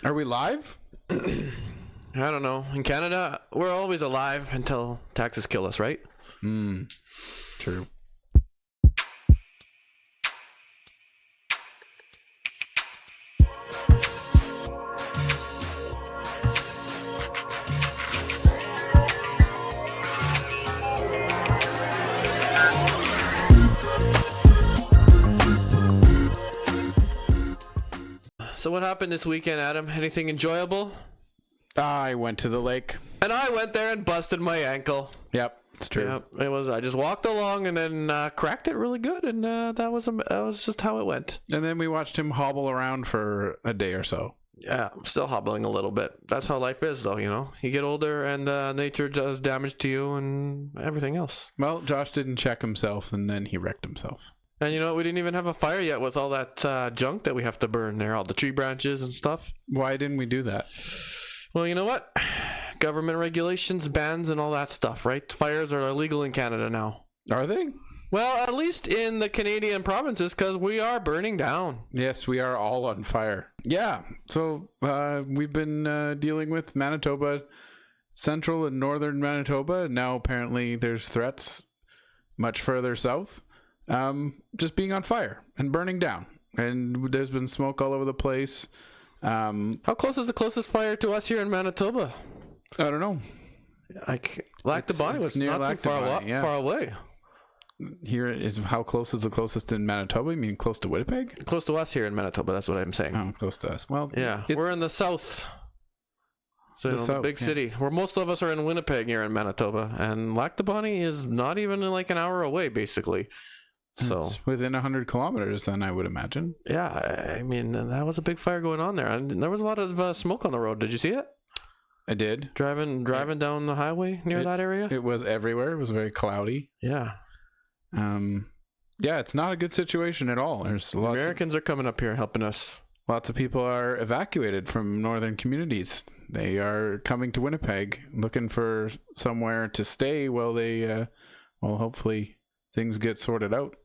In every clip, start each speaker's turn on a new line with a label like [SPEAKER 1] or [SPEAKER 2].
[SPEAKER 1] Are we live?
[SPEAKER 2] I don't know. In Canada, we're always alive until taxes kill us, right?
[SPEAKER 1] True.
[SPEAKER 2] So what happened this weekend, Adam? Anything enjoyable?
[SPEAKER 1] I went to the lake.
[SPEAKER 2] And I went there and busted my ankle.
[SPEAKER 1] Yep, it's true.
[SPEAKER 2] Yep, it was. I just walked along and then cracked it really good, and that was just how it went.
[SPEAKER 1] And then we watched him hobble around for a day or so.
[SPEAKER 2] Yeah, I'm still hobbling a little bit. That's how life is, though. You know, you get older, and nature does damage to you and everything else.
[SPEAKER 1] Well, Josh didn't check himself, and then he wrecked himself.
[SPEAKER 2] And you know what? We didn't even have a fire yet with all that junk that we have to burn there, all the tree branches and stuff.
[SPEAKER 1] Why didn't we do that?
[SPEAKER 2] Well, you know what? Government regulations, bans, and all that stuff, right? Fires are illegal in Canada now.
[SPEAKER 1] Are they?
[SPEAKER 2] Well, at least in the Canadian provinces, because we are burning down.
[SPEAKER 1] Yes, we are all on fire. Yeah, so we've been dealing with Manitoba, central and northern Manitoba, and now apparently there's threats much further south. Just being on fire and burning down, and there's been smoke all over the place.
[SPEAKER 2] How close is the closest fire to us here in Manitoba?
[SPEAKER 1] I don't know.
[SPEAKER 2] Like Lac du Bonnet was
[SPEAKER 1] near
[SPEAKER 2] not too far away.
[SPEAKER 1] Here is how close is the closest in Manitoba? You mean close to Winnipeg?
[SPEAKER 2] Close to us here in Manitoba. That's what I'm saying.
[SPEAKER 1] Oh, close to us. Well,
[SPEAKER 2] yeah, we're in the south. So the big city, where most of us are in Winnipeg here in Manitoba, and Lac du Bonnet is not even like an hour away, basically. So
[SPEAKER 1] it's within 100 kilometers, then I would imagine.
[SPEAKER 2] Yeah, I mean, that was a big fire going on there, and there was a lot of smoke on the road. Did you see it?
[SPEAKER 1] I did.
[SPEAKER 2] Driving down the highway near that area.
[SPEAKER 1] It was everywhere. It was very cloudy.
[SPEAKER 2] Yeah.
[SPEAKER 1] Yeah, it's not a good situation at all. There's lots
[SPEAKER 2] Americans are coming up here helping us.
[SPEAKER 1] Lots of people are evacuated from northern communities. They are coming to Winnipeg looking for somewhere to stay while they, hopefully things get sorted out.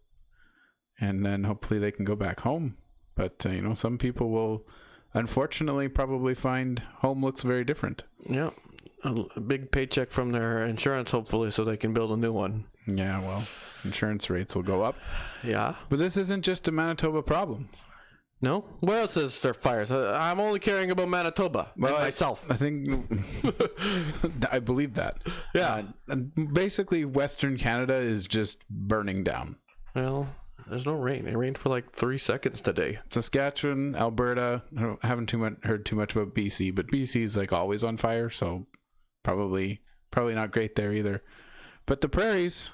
[SPEAKER 1] And then hopefully they can go back home. But, some people will, unfortunately, probably find home looks very different.
[SPEAKER 2] Yeah. A big paycheck from their insurance, hopefully, so they can build a new one.
[SPEAKER 1] Yeah, well, insurance rates will go up.
[SPEAKER 2] Yeah.
[SPEAKER 1] But this isn't just a Manitoba problem.
[SPEAKER 2] No? Where else is there fires? I'm only caring about Manitoba and myself.
[SPEAKER 1] I think I believe that.
[SPEAKER 2] Yeah.
[SPEAKER 1] Basically, Western Canada is just burning down.
[SPEAKER 2] Well, there's no rain. It rained for like 3 seconds today.
[SPEAKER 1] Saskatchewan, Alberta. I haven't heard too much about BC, but BC is like always on fire, so probably not great there either. But the prairies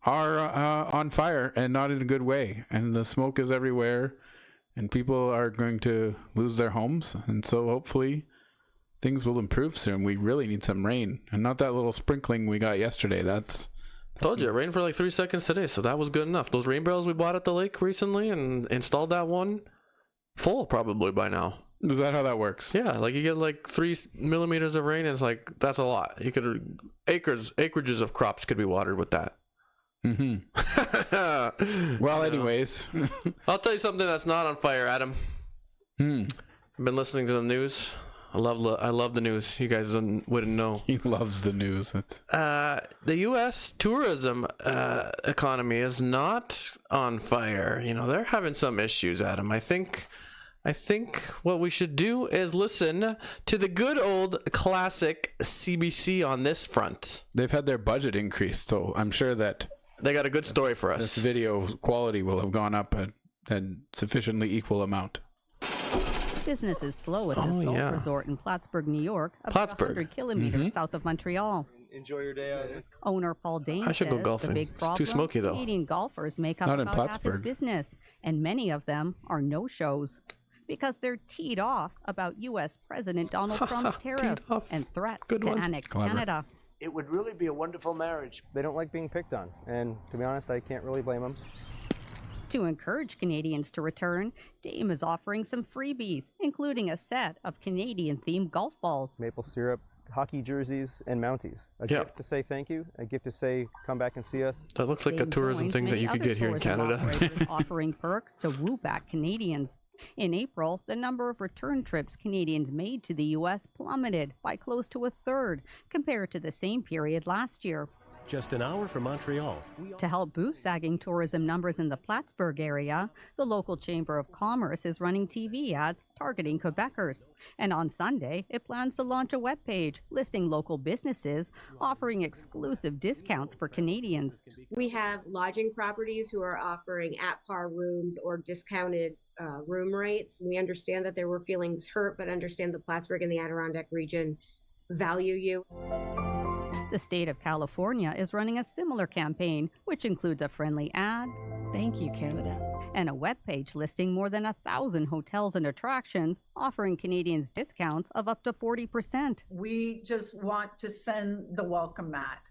[SPEAKER 1] are on fire, and not in a good way. And the smoke is everywhere, and people are going to lose their homes. And so hopefully things will improve soon. We really need some rain, and not that little sprinkling we got yesterday.
[SPEAKER 2] Told you, it rained for like 3 seconds today, so that was good enough. Those rain barrels we bought at the lake recently and installed that one, full probably by now.
[SPEAKER 1] Is that how that works?
[SPEAKER 2] Yeah, like you get like 3 millimeters of rain, and it's like, that's a lot. You could, acreages of crops could be watered with that.
[SPEAKER 1] Mm-hmm. Well, anyways.
[SPEAKER 2] I'll tell you something that's not on fire, Adam. I've been listening to the news. I love the news. You guys wouldn't know.
[SPEAKER 1] He loves the news.
[SPEAKER 2] The U.S. tourism economy is not on fire. They're having some issues, Adam. I think what we should do is listen to the good old classic CBC on this front.
[SPEAKER 1] They've had their budget increased, so I'm sure that
[SPEAKER 2] they got a good story for us.
[SPEAKER 1] This video quality will have gone up a sufficiently equal amount.
[SPEAKER 3] Business is slow at this golf resort in Plattsburgh, New York, about 100 kilometers south of Montreal.
[SPEAKER 4] Enjoy your day out here.
[SPEAKER 3] Owner Paul Dane says
[SPEAKER 2] go golfing.
[SPEAKER 3] The big problem,
[SPEAKER 2] it's too smoky, though.
[SPEAKER 3] Canadian golfers make up about half his business, and many of them are no-shows because they're teed off about U.S. President Donald Trump's tariffs and threats to annex Canada.
[SPEAKER 4] It would really be a wonderful marriage. They don't like being picked on, and to be honest, I can't really blame them.
[SPEAKER 3] To encourage Canadians to return, Dame is offering some freebies, including a set of Canadian-themed golf balls.
[SPEAKER 4] Maple syrup, hockey jerseys, and Mounties. A gift to say thank you, a gift to say come back and see us.
[SPEAKER 2] That looks like a tourism thing that you could get here in Canada.
[SPEAKER 3] Offering perks to woo back Canadians. In April, the number of return trips Canadians made to the U.S. plummeted by close to a third compared to the same period last year.
[SPEAKER 5] Just an hour from Montreal.
[SPEAKER 3] To help boost sagging tourism numbers in the Plattsburgh area, the local Chamber of Commerce is running TV ads targeting Quebecers. And on Sunday, it plans to launch a webpage listing local businesses offering exclusive discounts for Canadians.
[SPEAKER 6] We have lodging properties who are offering at-par rooms or discounted room rates. We understand that there were feelings hurt, but understand the Plattsburgh and the Adirondack region value you.
[SPEAKER 3] The state of California is running a similar campaign, which includes a friendly ad,
[SPEAKER 7] "Thank you, Canada,"
[SPEAKER 3] and a webpage listing more than 1,000 hotels and attractions, offering Canadians discounts of up to 40%.
[SPEAKER 8] We just want to send the welcome mat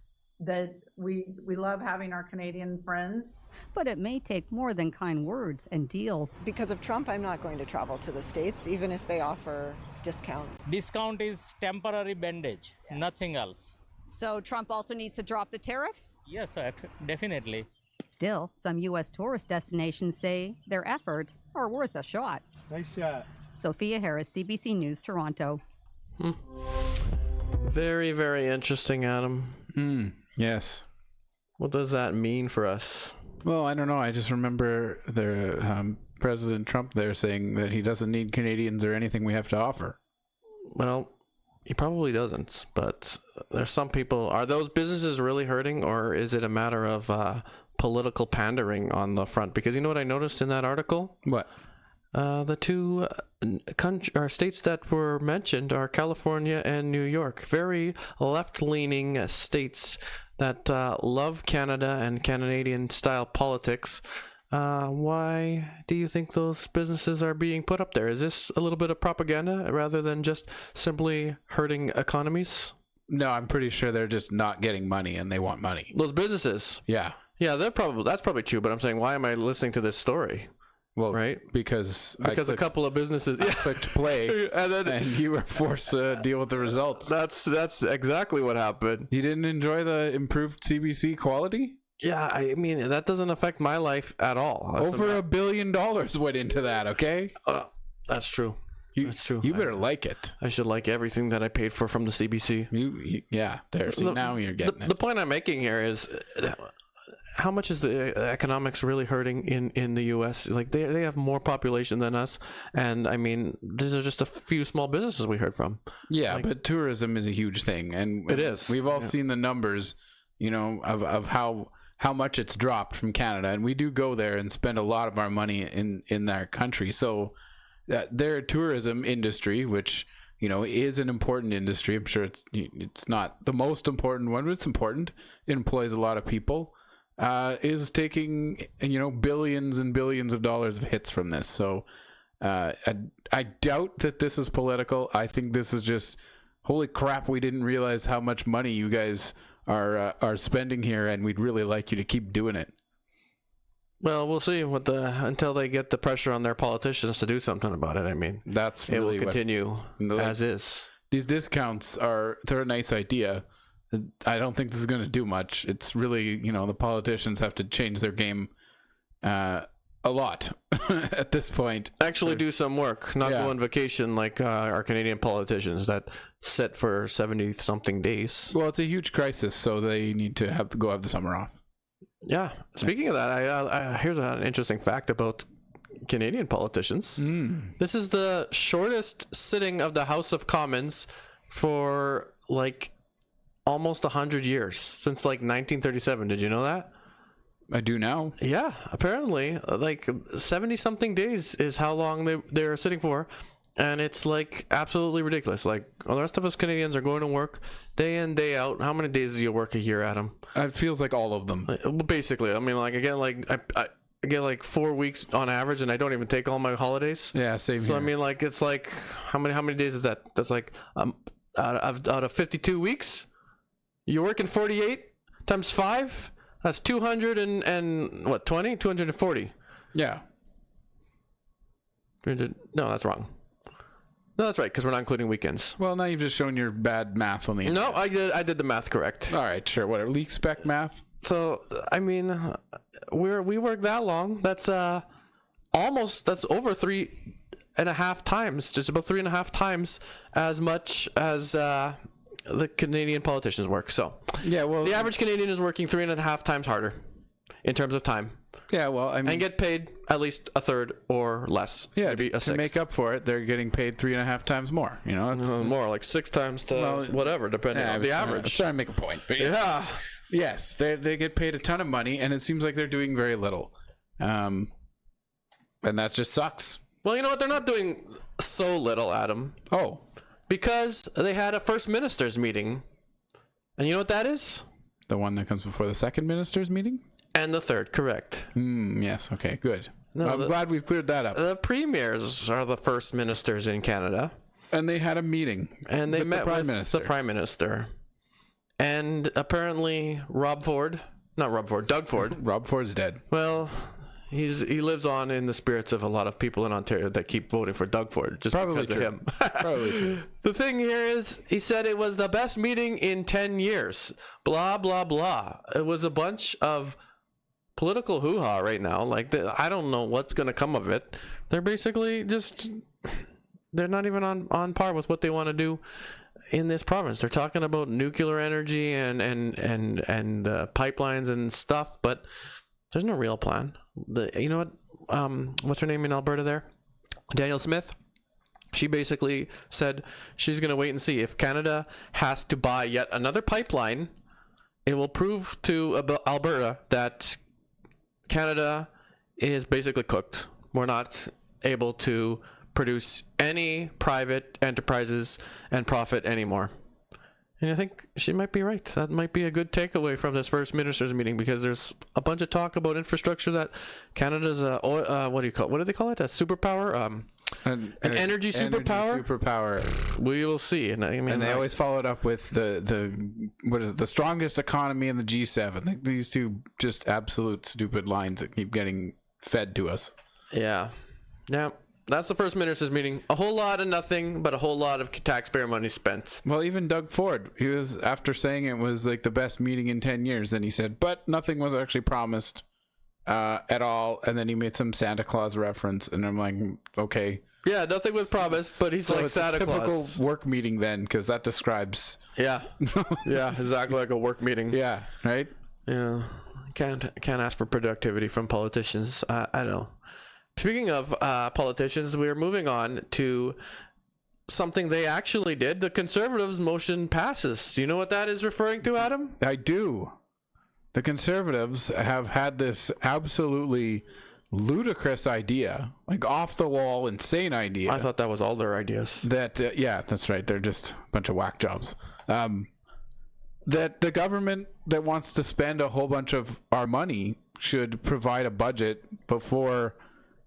[SPEAKER 8] that we love having our Canadian friends.
[SPEAKER 3] But it may take more than kind words and deals.
[SPEAKER 9] Because of Trump, I'm not going to travel to the States, even if they offer discounts.
[SPEAKER 10] Discount is temporary bandage, nothing else.
[SPEAKER 11] So Trump also needs to drop the tariffs?
[SPEAKER 10] Yes, definitely.
[SPEAKER 3] Still, some U.S. tourist destinations say their efforts are worth a shot.
[SPEAKER 4] Nice shot.
[SPEAKER 3] Sophia Harris, CBC News, Toronto.
[SPEAKER 2] Very, very interesting, Adam.
[SPEAKER 1] Yes.
[SPEAKER 2] What does that mean for us?
[SPEAKER 1] Well, I don't know. I just remember President Trump there saying that he doesn't need Canadians or anything we have to offer.
[SPEAKER 2] Well, he probably doesn't, but there's some people. Are those businesses really hurting, or is it a matter of political pandering on the front? Because you know what I noticed in that article?
[SPEAKER 1] What?
[SPEAKER 2] The two states that were mentioned are California and New York. Very left-leaning states that love Canada and Canadian-style politics. Why do you think those businesses are being put up there? Is this a little bit of propaganda rather than just simply hurting economies?
[SPEAKER 1] No, I'm pretty sure they're just not getting money and they want money.
[SPEAKER 2] Those businesses?
[SPEAKER 1] Yeah.
[SPEAKER 2] Yeah, that's probably true, but I'm saying, why am I listening to this story?
[SPEAKER 1] Well,
[SPEAKER 2] right?
[SPEAKER 1] Because
[SPEAKER 2] a couple of businesses
[SPEAKER 1] clicked play and you were forced to deal with the results.
[SPEAKER 2] That's exactly what happened.
[SPEAKER 1] You didn't enjoy the improved CBC quality?
[SPEAKER 2] Yeah, I mean, that doesn't affect my life at all.
[SPEAKER 1] Over $1 billion went into that, okay?
[SPEAKER 2] That's true. That's true.
[SPEAKER 1] You better like it.
[SPEAKER 2] I should like everything that I paid for from the CBC.
[SPEAKER 1] Yeah, there. See, now you're getting it.
[SPEAKER 2] The point I'm making here is, how much is the economics really hurting in the U.S.? Like, they have more population than us, and I mean, these are just a few small businesses we heard from.
[SPEAKER 1] Yeah, but tourism is a huge thing, and
[SPEAKER 2] it is.
[SPEAKER 1] We've all seen the numbers, you know, of how much it's dropped from Canada, and we do go there and spend a lot of our money in their country. So their tourism industry, which, you know, is an important industry. I'm sure it's not the most important one, but it's important. It employs a lot of people. Is taking, you know, billions and billions of dollars of hits from this. So I doubt that this is political. I think this is just, holy crap, we didn't realize how much money you guys are spending here, and we'd really like you to keep doing it.
[SPEAKER 2] Well, we'll see until they get the pressure on their politicians to do something about it. I mean,
[SPEAKER 1] that's really
[SPEAKER 2] it will continue as is.
[SPEAKER 1] These discounts they're a nice idea. I don't think this is going to do much. It's really, you know, the politicians have to change their game a lot at this point.
[SPEAKER 2] Actually do some work, not go on vacation like our Canadian politicians that sit for 70-something days.
[SPEAKER 1] Well, it's a huge crisis, so they need to have the summer off.
[SPEAKER 2] Yeah. Speaking of that, here's an interesting fact about Canadian politicians. This is the shortest sitting of the House of Commons for like almost 100 years, since like 1937. Did you know that?
[SPEAKER 1] I do now.
[SPEAKER 2] Yeah, apparently like 70-something days is how long they're sitting for, and it's like absolutely ridiculous. Like, well, the rest of us Canadians are going to work day in, day out. How many days do you work a year, Adam?
[SPEAKER 1] It feels like all of them.
[SPEAKER 2] Basically, I mean, like I get like 4 weeks on average, and I don't even take all my holidays.
[SPEAKER 1] Yeah, same here.
[SPEAKER 2] So I mean, like, it's like how many days is that? That's like out of 52 weeks, you're working 48 times 5. That's 200 and what, 20? 240.
[SPEAKER 1] Yeah.
[SPEAKER 2] 300, no, that's wrong. No, that's right, because we're not including weekends.
[SPEAKER 1] Well, now you've just shown your bad math on the internet.
[SPEAKER 2] No, I did the math correct.
[SPEAKER 1] All right, sure, whatever. Leak spec math.
[SPEAKER 2] So, I mean, we work that long. That's that's over 3.5 times, just about 3.5 times as much as the Canadian politicians work. So
[SPEAKER 1] Yeah, well,
[SPEAKER 2] the average Canadian is working 3.5 times harder in terms of time,
[SPEAKER 1] yeah, well, I mean,
[SPEAKER 2] and get paid at least a third or less.
[SPEAKER 1] yeah,
[SPEAKER 2] maybe a
[SPEAKER 1] to
[SPEAKER 2] sixth.
[SPEAKER 1] make up for it, they're getting paid 3.5 times more. You know, it's,
[SPEAKER 2] More like 6 times to whatever, depending on the
[SPEAKER 1] I was
[SPEAKER 2] average.
[SPEAKER 1] trying to make a point, but
[SPEAKER 2] Yeah.
[SPEAKER 1] yes, they get paid a ton of money, and it seems like they're doing very little, and that just sucks.
[SPEAKER 2] Well, you know what? They're not doing so little, Adam,
[SPEAKER 1] Oh,
[SPEAKER 2] because they had a first minister's meeting. And you know what that is?
[SPEAKER 1] the one that comes before the second minister's meeting.
[SPEAKER 2] And the third, correct.
[SPEAKER 1] Yes. Okay. Good.
[SPEAKER 2] No,
[SPEAKER 1] I'm glad we've cleared that up.
[SPEAKER 2] The premiers are the first ministers in Canada.
[SPEAKER 1] And they had a meeting.
[SPEAKER 2] And they
[SPEAKER 1] with
[SPEAKER 2] met
[SPEAKER 1] the Prime
[SPEAKER 2] with
[SPEAKER 1] Minister.
[SPEAKER 2] the Prime Minister. And apparently Doug Ford.
[SPEAKER 1] Rob Ford's dead.
[SPEAKER 2] Well, he lives on in the spirits of a lot of people in Ontario that keep voting for Doug Ford just
[SPEAKER 1] Probably
[SPEAKER 2] because
[SPEAKER 1] true.
[SPEAKER 2] of him.
[SPEAKER 1] Probably true.
[SPEAKER 2] The thing here is, he said it was the best meeting in 10 years. Blah, blah, blah. It was a bunch of political hoo-ha right now. Like, I don't know what's going to come of it. They're basically just, they're not even on par with what they want to do in this province. They're talking about nuclear energy and pipelines and stuff, but there's no real plan. You know what? What's her name in Alberta there? Danielle Smith. She basically said she's going to wait and see. If Canada has to buy yet another pipeline, it will prove to Alberta that Canada is basically cooked. We're not able to produce any private enterprises and profit anymore. And I think she might be right. That might be a good takeaway from this first ministers meeting, because there's a bunch of talk about infrastructure, that Canada's what do they call it? A superpower? An energy superpower?
[SPEAKER 1] Superpower.
[SPEAKER 2] We will see. And I mean,
[SPEAKER 1] And they always followed up with the strongest economy in the G7. Like, these two just absolute stupid lines that keep getting fed to us.
[SPEAKER 2] Yeah. That's the first ministers meeting. A whole lot of nothing, but a whole lot of taxpayer money spent.
[SPEAKER 1] Well, even Doug Ford, he was, after saying it was like the best meeting in 10 years, then he said, but nothing was actually promised at all. And then he made some Santa Claus reference, and I'm like, okay.
[SPEAKER 2] Yeah, nothing was promised, but he's
[SPEAKER 1] So
[SPEAKER 2] like
[SPEAKER 1] it's
[SPEAKER 2] Santa
[SPEAKER 1] a typical
[SPEAKER 2] Claus.
[SPEAKER 1] work meeting then, because that describes.
[SPEAKER 2] Yeah. Yeah, exactly like a work meeting.
[SPEAKER 1] Yeah, right?
[SPEAKER 2] Yeah. Can't ask for productivity from politicians. I don't know. Speaking of politicians, we're moving on to something they actually did. The Conservatives' motion passes. Do you know what that is referring to, Adam?
[SPEAKER 1] I do. The Conservatives have had this absolutely ludicrous idea, like off the wall, insane idea.
[SPEAKER 2] I thought that was all their ideas.
[SPEAKER 1] That, yeah, that's right. They're just a bunch of whack jobs. That the government that wants to spend a whole bunch of our money should provide a budget before,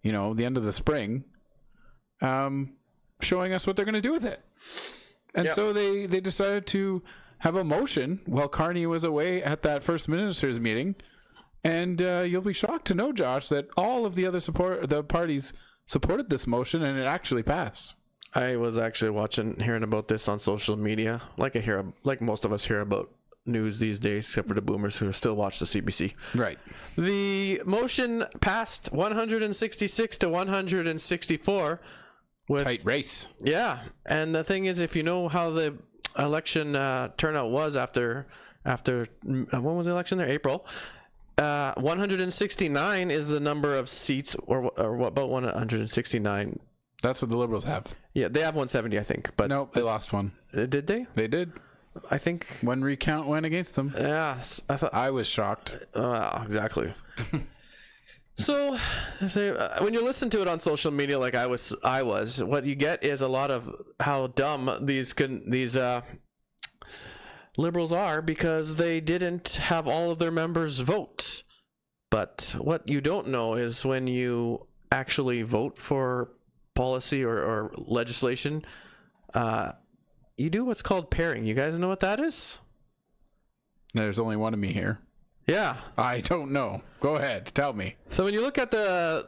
[SPEAKER 1] the end of the spring, showing us what they're going to do with it. And so they decided to have a motion while Carney was away at that first ministers meeting. And you'll be shocked to know, Josh, that all of the other parties supported this motion, and it actually passed.
[SPEAKER 2] I was actually hearing about this on social media, like most of us hear about news these days, except for the boomers who still watch the CBC.
[SPEAKER 1] Right.
[SPEAKER 2] The motion passed 166 to 164 with
[SPEAKER 1] tight race.
[SPEAKER 2] Yeah, and the thing is, if you know how the election turnout was after when was the election there? April. 169 is the number of seats, or what about 169?
[SPEAKER 1] That's what the Liberals have.
[SPEAKER 2] Yeah, they have 170, I think. But
[SPEAKER 1] nope, they lost one.
[SPEAKER 2] Did they?
[SPEAKER 1] They did.
[SPEAKER 2] I think
[SPEAKER 1] one recount went against them.
[SPEAKER 2] Yeah,
[SPEAKER 1] I was shocked.
[SPEAKER 2] Exactly. So, when you listen to it on social media, like I was, what you get is a lot of how dumb these Liberals are, because they didn't have all of their members vote. But what you don't know is when you actually vote for policy or legislation, you do what's called pairing. You guys know what that is?
[SPEAKER 1] There's only one of me here.
[SPEAKER 2] Yeah.
[SPEAKER 1] I don't know. Go ahead. Tell me.
[SPEAKER 2] So when you look at the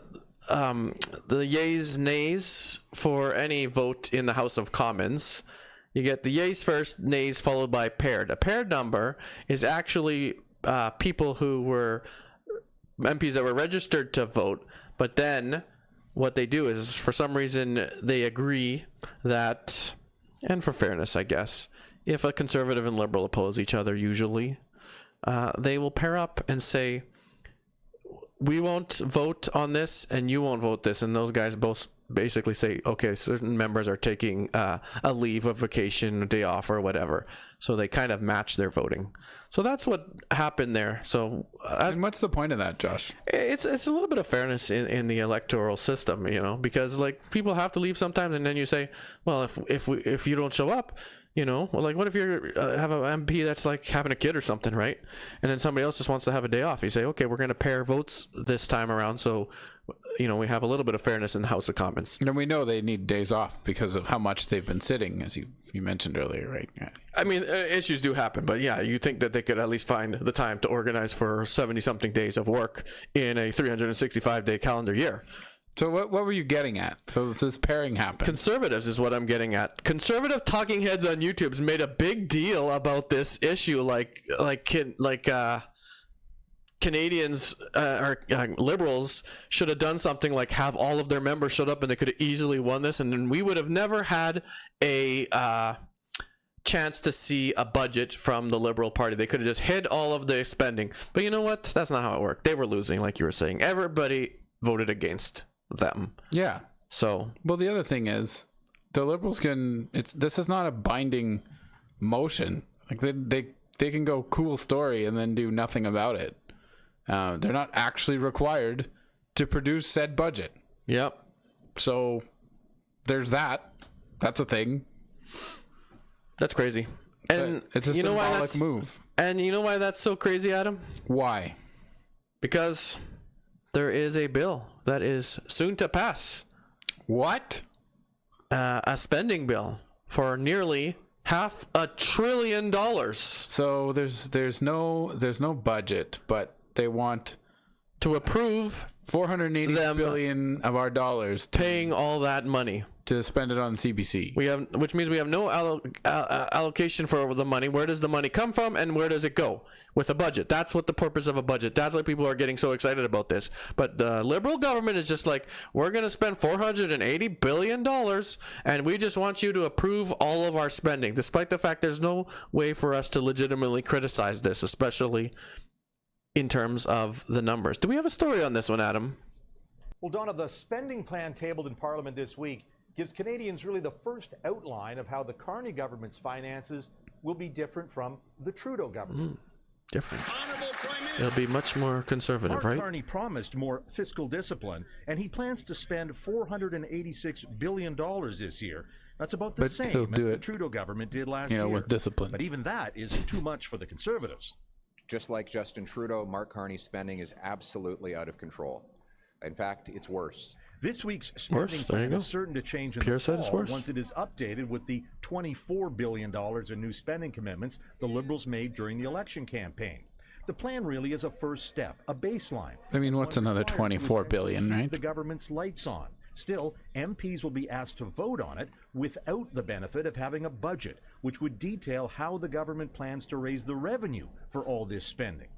[SPEAKER 2] yays, nays for any vote in the House of Commons, you get the yays first, nays followed by paired. A paired number is actually people who were MPs that were registered to vote, but then what they do is, for some reason, they agree that, and for fairness, I guess, if a conservative and liberal oppose each other, usually, they will pair up and say, we won't vote on this and you won't vote this. And those guys both basically say, okay, certain members are taking a leave, a vacation, a day off, or whatever. So they kind of match their voting. So that's what happened there. So
[SPEAKER 1] and what's the point of that, Josh?
[SPEAKER 2] It's a little bit of fairness in the electoral system, because like people have to leave sometimes, and then you say, well, if you don't show up, well, like what if you have an MP that's like having a kid or something, right? And then somebody else just wants to have a day off. You say, okay, we're going to pair votes this time around, so we have a little bit of fairness in the House of Commons.
[SPEAKER 1] And we know they need days off because of how much they've been sitting, as you mentioned earlier, right? Yeah.
[SPEAKER 2] I mean, issues do happen, but yeah, you think that they could at least find the time to organize for 70-something days of work in a 365-day calendar year.
[SPEAKER 1] So what were you getting at? So this pairing happened.
[SPEAKER 2] Conservatives is what I'm getting at. Conservative talking heads on YouTube's made a big deal about this issue, like Canadians or liberals should have done something like have all of their members showed up, and they could have easily won this, and then we would have never had a chance to see a budget from the Liberal Party. They could have just hid all of the spending. But you know what? That's not how it worked. They were losing, like you were saying. Everybody voted against them.
[SPEAKER 1] Yeah.
[SPEAKER 2] So,
[SPEAKER 1] well, the other thing is, the Liberals this is not a binding motion. Like they can go cool story and then do nothing about it. They're not actually required to produce said budget.
[SPEAKER 2] Yep.
[SPEAKER 1] So there's that. That's a thing.
[SPEAKER 2] That's crazy. And
[SPEAKER 1] it's a symbolic move.
[SPEAKER 2] And you know why that's so crazy, Adam?
[SPEAKER 1] Why?
[SPEAKER 2] Because there is a bill that is soon to pass.
[SPEAKER 1] What?
[SPEAKER 2] A spending bill for nearly $500 billion.
[SPEAKER 1] So there's no budget, but they want
[SPEAKER 2] to approve
[SPEAKER 1] $480 billion of our dollars,
[SPEAKER 2] paying all that money
[SPEAKER 1] to spend it on CBC.
[SPEAKER 2] Which means we have no allocation for the money. Where does the money come from, and where does it go? With a budget. That's what the purpose of a budget. That's why people are getting so excited about this. But the Liberal government is just like, we're going to spend $480 billion, and we just want you to approve all of our spending, despite the fact there's no way for us to legitimately criticize this, especially in terms of the numbers. Do we have a story on this one, Adam?
[SPEAKER 7] Well, Donna, the spending plan tabled in Parliament this week gives Canadians really the first outline of how the Carney government's finances will be different from the Trudeau government.
[SPEAKER 2] Different. It'll be much more conservative,
[SPEAKER 12] Mark
[SPEAKER 2] right?
[SPEAKER 12] Carney promised more fiscal discipline, and he plans to spend $486 billion this year. That's about the same as the Trudeau government did last year.
[SPEAKER 1] With discipline.
[SPEAKER 12] But even that is too much for the Conservatives.
[SPEAKER 13] Just like Justin Trudeau, Mark Carney's spending is absolutely out of control. In fact, it's worse.
[SPEAKER 12] This week's spending plan is certain to change in the fall once it is updated with the $24 billion in new spending commitments the Liberals made during the election campaign. The plan really is a first step, a baseline.
[SPEAKER 1] I mean, what's another $24 billion, right?
[SPEAKER 12] The government's lights on. Still, MPs will be asked to vote on it without the benefit of having a budget, which would detail how the government plans to raise the revenue for all this spending.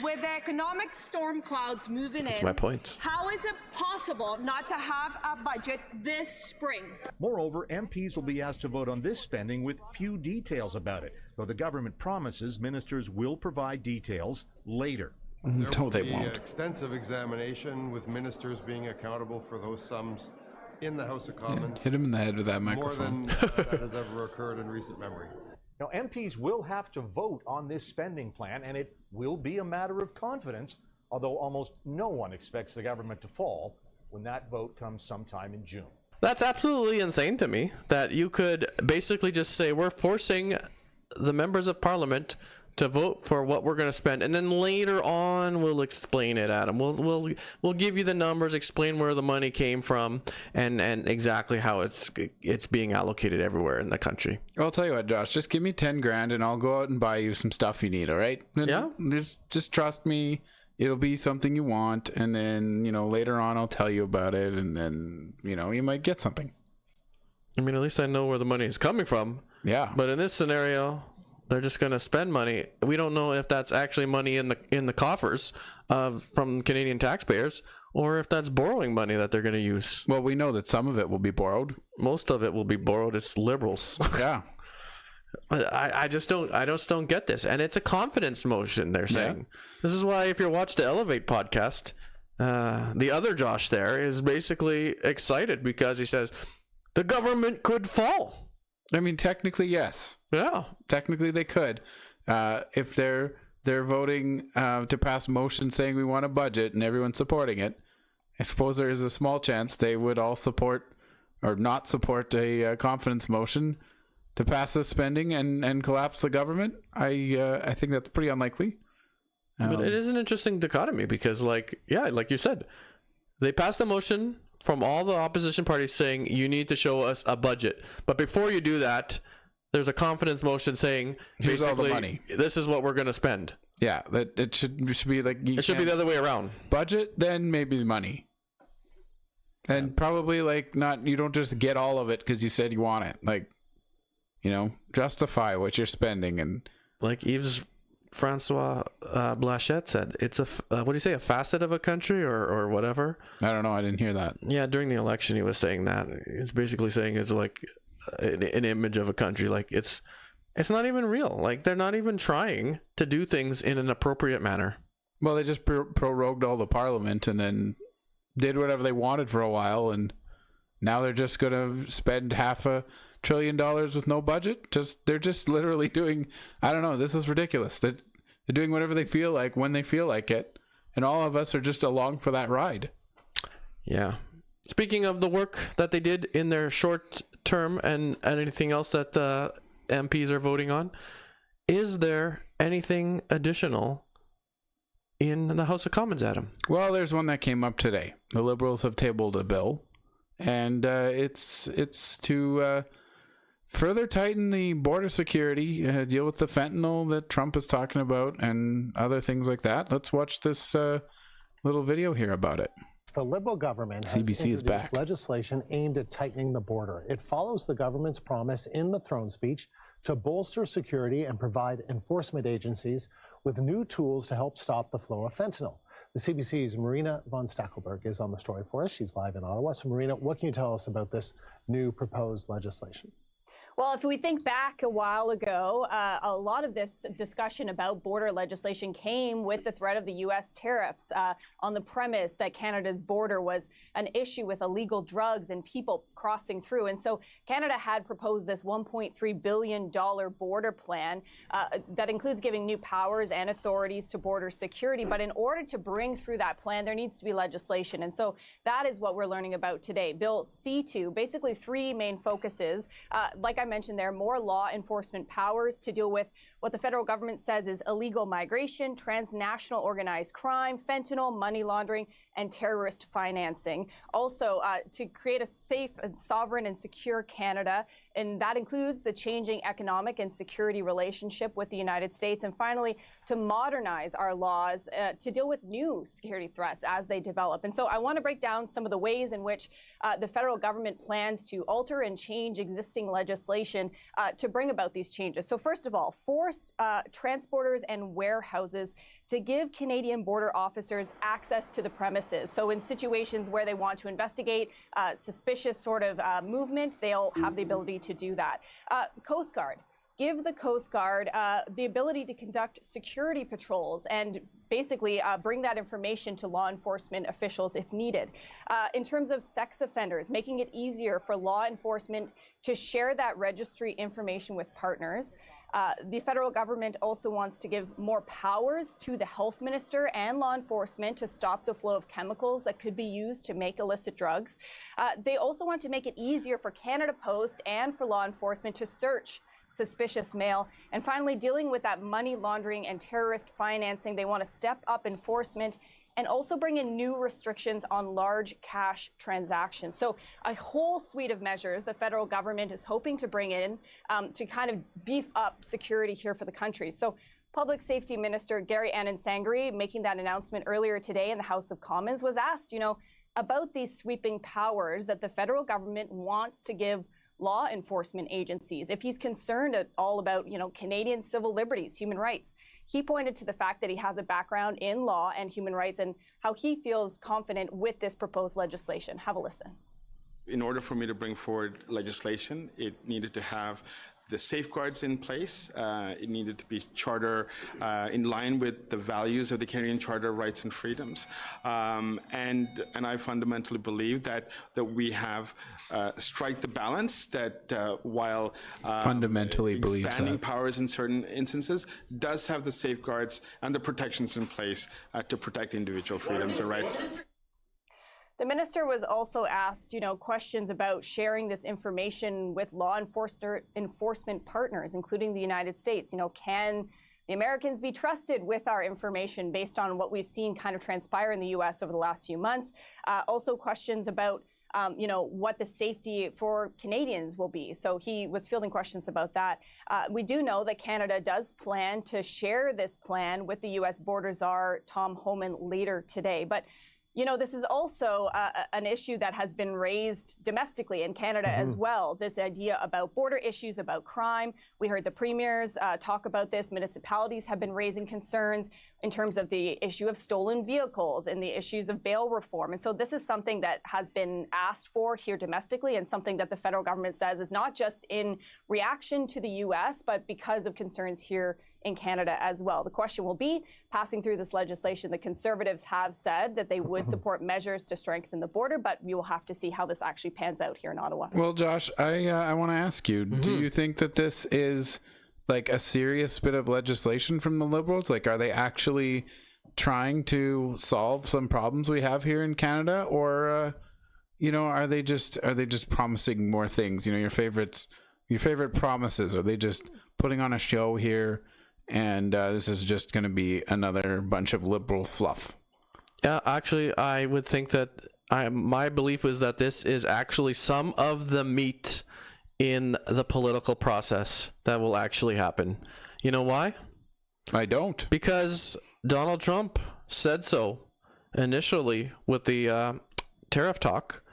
[SPEAKER 14] With the economic storm clouds moving
[SPEAKER 2] That's
[SPEAKER 14] in,
[SPEAKER 2] my point.
[SPEAKER 14] how is it possible not to have a budget this spring?
[SPEAKER 12] Moreover, MPs will be asked to vote on this spending with few details about it, though the government promises ministers will provide details later.
[SPEAKER 15] There will be extensive examination with ministers being accountable for those sums in the House of Commons.
[SPEAKER 1] Hit him in the head with that microphone.
[SPEAKER 15] More than that has ever occurred in recent memory.
[SPEAKER 7] Now, MPs will have to vote on this spending plan, and it will be a matter of confidence, although almost no one expects the government to fall when that vote comes sometime in June.
[SPEAKER 2] That's absolutely insane to me, that you could basically just say, we're forcing the members of Parliament to vote for what we're going to spend, and then later on we'll explain it, Adam. We'll give you the numbers, explain where the money came from, and exactly how it's being allocated everywhere in the country.
[SPEAKER 1] I'll tell you what, Josh, just give me 10 grand and I'll go out and buy you some stuff you need, all right?
[SPEAKER 2] Yeah.
[SPEAKER 1] Just trust me. It'll be something you want, and then, later on I'll tell you about it, and then, you might get something.
[SPEAKER 2] I mean, at least I know where the money is coming from.
[SPEAKER 1] Yeah.
[SPEAKER 2] But in this scenario, they're just going to spend money. We don't know if that's actually money in the coffers from Canadian taxpayers, or if that's borrowing money that they're going to use.
[SPEAKER 1] Well, we know that some of it will be borrowed.
[SPEAKER 2] Most of it will be borrowed. It's Liberals.
[SPEAKER 1] Yeah.
[SPEAKER 2] I just don't get this. And it's a confidence motion, they're saying. Yeah. This is why if you watch the Elevate podcast, the other Josh there is basically excited because he says the government could fall.
[SPEAKER 1] I mean, technically, yes.
[SPEAKER 2] Yeah.
[SPEAKER 1] Technically, they could. If they're voting to pass a motion saying we want a budget and everyone's supporting it, I suppose there is a small chance they would all support or not support a confidence motion to pass this spending and collapse the government. I think that's pretty unlikely.
[SPEAKER 2] But it is an interesting dichotomy because, like you said, they passed a motion from all the opposition parties saying you need to show us a budget. But before you do that, there's a confidence motion saying
[SPEAKER 1] here's all the money.
[SPEAKER 2] This is what we're going to spend.
[SPEAKER 1] Yeah, that it should be like
[SPEAKER 2] it should be the other way around.
[SPEAKER 1] Budget, then maybe money. And probably like not, you don't just get all of it because you said you want it. Like, you know, justify what you're spending. And
[SPEAKER 2] like Yves Francois Blachette said, it's a what do you say, a facet of a country or whatever.
[SPEAKER 1] I don't know, I didn't hear that.
[SPEAKER 2] Yeah, during the election he was saying that. It's basically saying it's like an image of a country. Like it's not even real. Like they're not even trying to do things in an appropriate manner.
[SPEAKER 1] Well, they just prorogued all the parliament and then did whatever they wanted for a while, and now they're just gonna spend $500 billion with no budget. They're just literally doing, I don't know, this is ridiculous. They're doing whatever they feel like when they feel like it, and all of us are just along for that ride.
[SPEAKER 2] Yeah. Speaking of the work that they did in their short term and anything else that MPs are voting on, is there anything additional in the House of Commons, Adam?
[SPEAKER 1] Well, there's one that came up today. The Liberals have tabled a bill, and it's to further tighten the border security, deal with the fentanyl that Trump is talking about, and other things like that. Let's watch this little video here about it.
[SPEAKER 16] The Liberal government has introduced legislation aimed at tightening the border. It follows the government's promise in the throne speech to bolster security and provide enforcement agencies with new tools to help stop the flow of fentanyl. The CBC's Marina von Stackelberg is on the story for us. She's live in Ottawa. So Marina, what can you tell us about this new proposed legislation?
[SPEAKER 17] Well, if we think back a while ago, a lot of this discussion about border legislation came with the threat of the U.S. tariffs on the premise that Canada's border was an issue with illegal drugs and people crossing through. And so Canada had proposed this $1.3 billion border plan that includes giving new powers and authorities to border security. But in order to bring through that plan, there needs to be legislation. And so that is what we're learning about today. Bill C2, basically three main focuses. Like I mentioned there, more law enforcement powers to deal with what the federal government says is illegal migration, transnational organized crime, fentanyl, money laundering, and terrorist financing. Also, to create a safe and sovereign and secure Canada, and that includes the changing economic and security relationship with the United States. And finally, to modernize our laws to deal with new security threats as they develop. And so I want to break down some of the ways in which the federal government plans to alter and change existing legislation to bring about these changes. So first of all, force transporters and warehouses to give Canadian border officers access to the premises. So in situations where they want to investigate suspicious sort of movement, they'll have the ability to do that. Coast Guard. Give the Coast Guard the ability to conduct security patrols and basically bring that information to law enforcement officials if needed. In terms of sex offenders, making it easier for law enforcement to share that registry information with partners. The federal government also wants to give more powers to the health minister and law enforcement to stop the flow of chemicals that could be used to make illicit drugs. They also want to make it easier for Canada Post and for law enforcement to search suspicious mail. And finally, dealing with that money laundering and terrorist financing, they want to step up enforcement and also bring in new restrictions on large cash transactions. So a whole suite of measures the federal government is hoping to bring in to kind of beef up security here for the country. So Public Safety Minister Gary Anand-Sangri, making that announcement earlier today in the House of Commons, was asked, about these sweeping powers that the federal government wants to give law enforcement agencies, if he's concerned at all about, Canadian civil liberties, human rights. He pointed to the fact that he has a background in law and human rights and how he feels confident with this proposed legislation. Have a listen.
[SPEAKER 18] In order for me to bring forward legislation, it needed to have the safeguards in place. It needed to be charter in line with the values of the Canadian Charter of Rights and Freedoms. And I fundamentally believe that we have strike the balance that while
[SPEAKER 1] fundamentally
[SPEAKER 18] expanding powers in certain instances does have the safeguards and the protections in place to protect individual freedoms and rights.
[SPEAKER 17] The minister was also asked, questions about sharing this information with law enforcement partners, including the United States. Can the Americans be trusted with our information based on what we've seen kind of transpire in the U.S. over the last few months? Also questions about, what the safety for Canadians will be. So he was fielding questions about that. We do know that Canada does plan to share this plan with the U.S. border czar, Tom Homan, later today. But this is also an issue that has been raised domestically in Canada as well. This idea about border issues, about crime. We heard the premiers talk about this. Municipalities have been raising concerns in terms of the issue of stolen vehicles and the issues of bail reform. And so this is something that has been asked for here domestically and something that the federal government says is not just in reaction to the U.S., but because of concerns here in Canada as well. The question will be, passing through this legislation, the Conservatives have said that they would support measures to strengthen the border, but we will have to see how this actually pans out here in Ottawa.
[SPEAKER 1] Well, Josh, I want to ask you, do you think that this is like a serious bit of legislation from the Liberals? Like, are they actually trying to solve some problems we have here in Canada? Or, are they just promising more things? Your favorite promises, are they just putting on a show here? And this is just going to be another bunch of liberal fluff.
[SPEAKER 2] Yeah, actually, I would think that my belief is that this is actually some of the meat in the political process that will actually happen. You know why?
[SPEAKER 1] I don't.
[SPEAKER 2] Because Donald Trump said so initially with the tariff talk,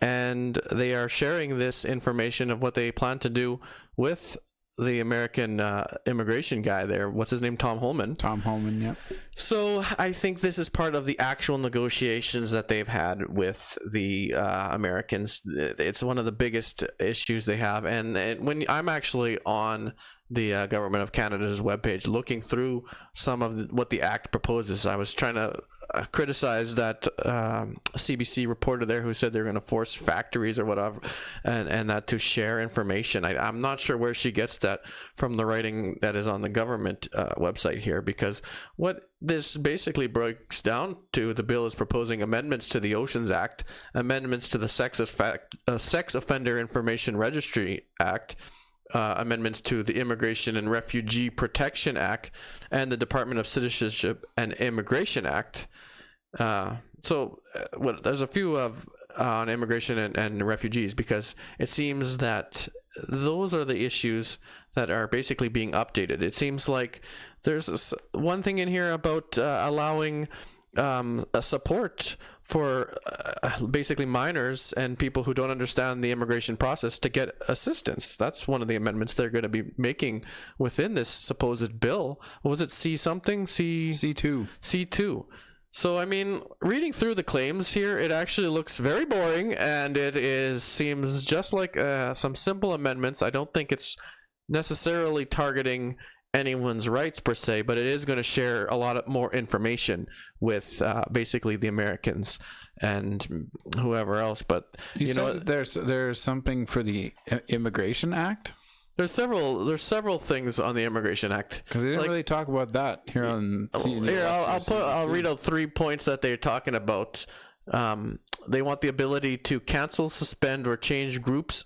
[SPEAKER 2] and they are sharing this information of what they plan to do with the American immigration guy there. What's his name? Tom Homan.
[SPEAKER 1] Tom Homan, yeah.
[SPEAKER 2] So I think this is part of the actual negotiations that they've had with the Americans. It's one of the biggest issues they have. And when I'm actually on the Government of Canada's webpage looking through some of what the act proposes, I was trying to criticize that CBC reporter there who said they're going to force factories or whatever and that to share information. I'm not sure where she gets that from, the writing that is on the government website here, because what this basically breaks down to, the bill is proposing amendments to the Oceans Act, amendments to the Sex Offender Information Registry Act, amendments to the Immigration and Refugee Protection Act and the Department of Citizenship and Immigration Act. There's a few on immigration and refugees, because it seems that those are the issues that are basically being updated. It seems like there's one thing in here about allowing a support for basically minors and people who don't understand the immigration process to get assistance. That's one of the amendments they're going to be making within this supposed bill. What was it, C2? C2. So, I mean, reading through the claims here, it actually looks very boring, and seems just like some simple amendments. I don't think it's necessarily targeting anyone's rights per se, but it is going to share a lot more information with basically the Americans and whoever else. But
[SPEAKER 1] you know, there's something for the Immigration Act.
[SPEAKER 2] There's several things on the Immigration Act,
[SPEAKER 1] because they didn't really talk about that here on.
[SPEAKER 2] Here, I'll read out 3 points that they're talking about. They want the ability to cancel, suspend, or change groups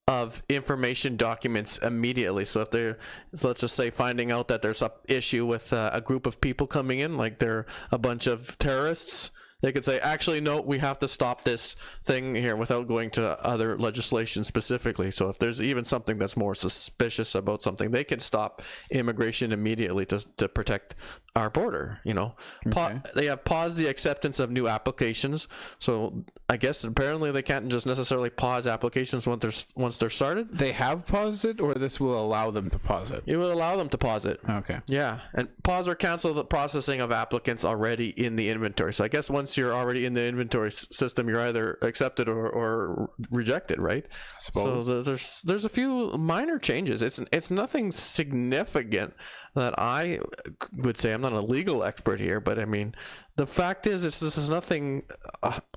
[SPEAKER 2] of information documents immediately. So if they're, let's just say, finding out that there's an issue with a group of people coming in, like they're a bunch of terrorists, they could say, actually, no, we have to stop this thing here without going to other legislation specifically. So if there's even something that's more suspicious about something, they can stop immigration immediately to protect our border. You know,
[SPEAKER 1] Okay.
[SPEAKER 2] They have paused the acceptance of new applications. So I guess apparently they can't just necessarily pause applications once they're started.
[SPEAKER 1] They have paused it, or this will allow them to pause it?
[SPEAKER 2] It will allow them to pause it.
[SPEAKER 1] Okay.
[SPEAKER 2] Yeah, and pause or cancel the processing of applicants already in the inventory. So I guess once you're already in the inventory system, you're either accepted or rejected, right?
[SPEAKER 1] I suppose.
[SPEAKER 2] So there's a few minor changes. It's nothing significant that I would say. I'm not a legal expert here, but I mean, the fact is this is nothing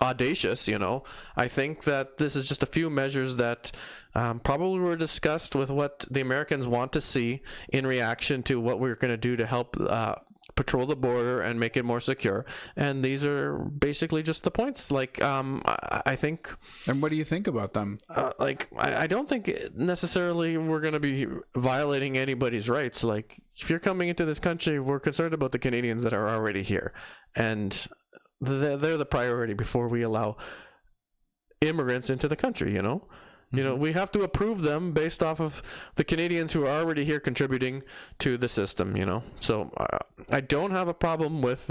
[SPEAKER 2] audacious, you know. I think that this is just a few measures that probably were discussed with what the Americans want to see in reaction to what we're going to do to help patrol the border and make it more secure. And these are basically just the points. Like, I think.
[SPEAKER 1] And what do you think about them?
[SPEAKER 2] I don't think necessarily we're going to be violating anybody's rights. Like, if you're coming into this country, we're concerned about the Canadians that are already here. And they're the priority before we allow immigrants into the country, you know? You know, we have to approve them based off of the Canadians who are already here contributing to the system, you know. So I don't have a problem with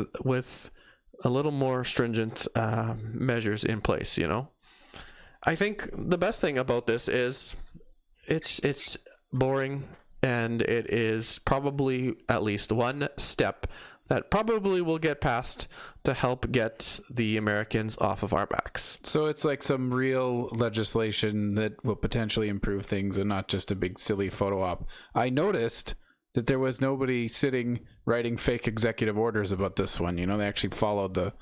[SPEAKER 2] a little more stringent measures in place, you know. I think the best thing about this is it's boring, and it is probably at least one step that probably will get passed to help get the Americans off of our backs.
[SPEAKER 1] So it's like some real legislation that will potentially improve things and not just a big silly photo op. I noticed that there was nobody sitting writing fake executive orders about this one. You know, they actually followed the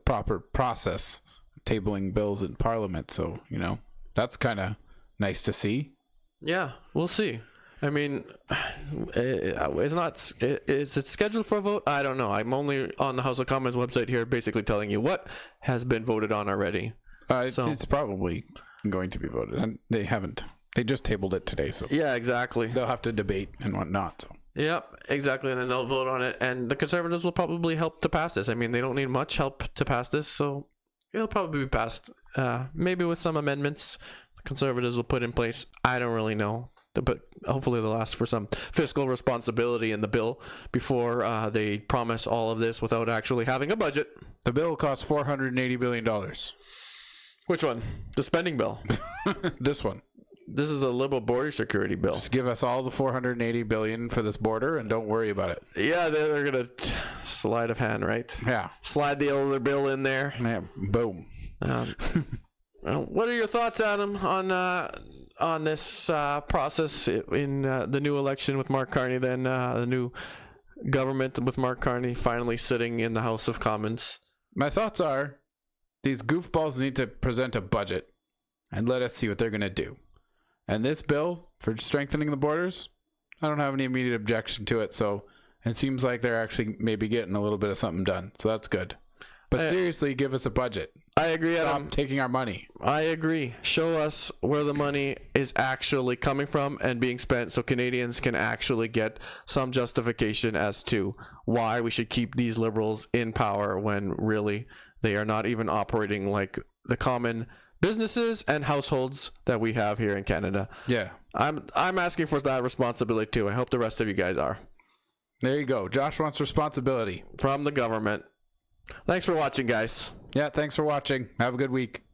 [SPEAKER 1] proper process, tabling bills in Parliament. So, you know, that's kind of nice to see.
[SPEAKER 2] Yeah, we'll see. I mean, is it scheduled for a vote? I don't know. I'm only on the House of Commons website here basically telling you what has been voted on already.
[SPEAKER 1] It's probably going to be voted on. They haven't. They just tabled it today. So
[SPEAKER 2] yeah, exactly.
[SPEAKER 1] They'll have to debate and whatnot. So.
[SPEAKER 2] Yep, exactly. And then they'll vote on it. And the Conservatives will probably help to pass this. I mean, they don't need much help to pass this. So it'll probably be passed. Maybe with some amendments the Conservatives will put in place. I don't really know. But hopefully they'll ask for some fiscal responsibility in the bill before they promise all of this without actually having a budget.
[SPEAKER 1] The bill costs $480 billion.
[SPEAKER 2] Which one? The spending bill?
[SPEAKER 1] This one.
[SPEAKER 2] This is a liberal border security bill.
[SPEAKER 1] Just give us all the $480 billion for this border and don't worry about it.
[SPEAKER 2] Yeah, they're going to sleight of hand, right?
[SPEAKER 1] Yeah.
[SPEAKER 2] Slide the other bill in there.
[SPEAKER 1] Yeah, boom.
[SPEAKER 2] What are your thoughts, Adam, on this process in the new election with Mark Carney, then the new government with Mark Carney finally sitting in the House of Commons?
[SPEAKER 1] My thoughts are these goofballs need to present a budget and let us see what they're going to do. And this bill for strengthening the borders, I don't have any immediate objection to it. So it seems like they're actually maybe getting a little bit of something done. So that's good. But seriously, give us a budget.
[SPEAKER 2] I agree, Adam.
[SPEAKER 1] Stop taking our money.
[SPEAKER 2] I agree. Show us where the money is actually coming from and being spent so Canadians can actually get some justification as to why we should keep these Liberals in power when really they are not even operating like the common businesses and households that we have here in Canada.
[SPEAKER 1] Yeah.
[SPEAKER 2] I'm asking for that responsibility too. I hope the rest of you guys are.
[SPEAKER 1] There you go. Josh wants responsibility
[SPEAKER 2] from the government. Thanks for watching, guys.
[SPEAKER 1] Yeah, thanks for watching. Have a good week.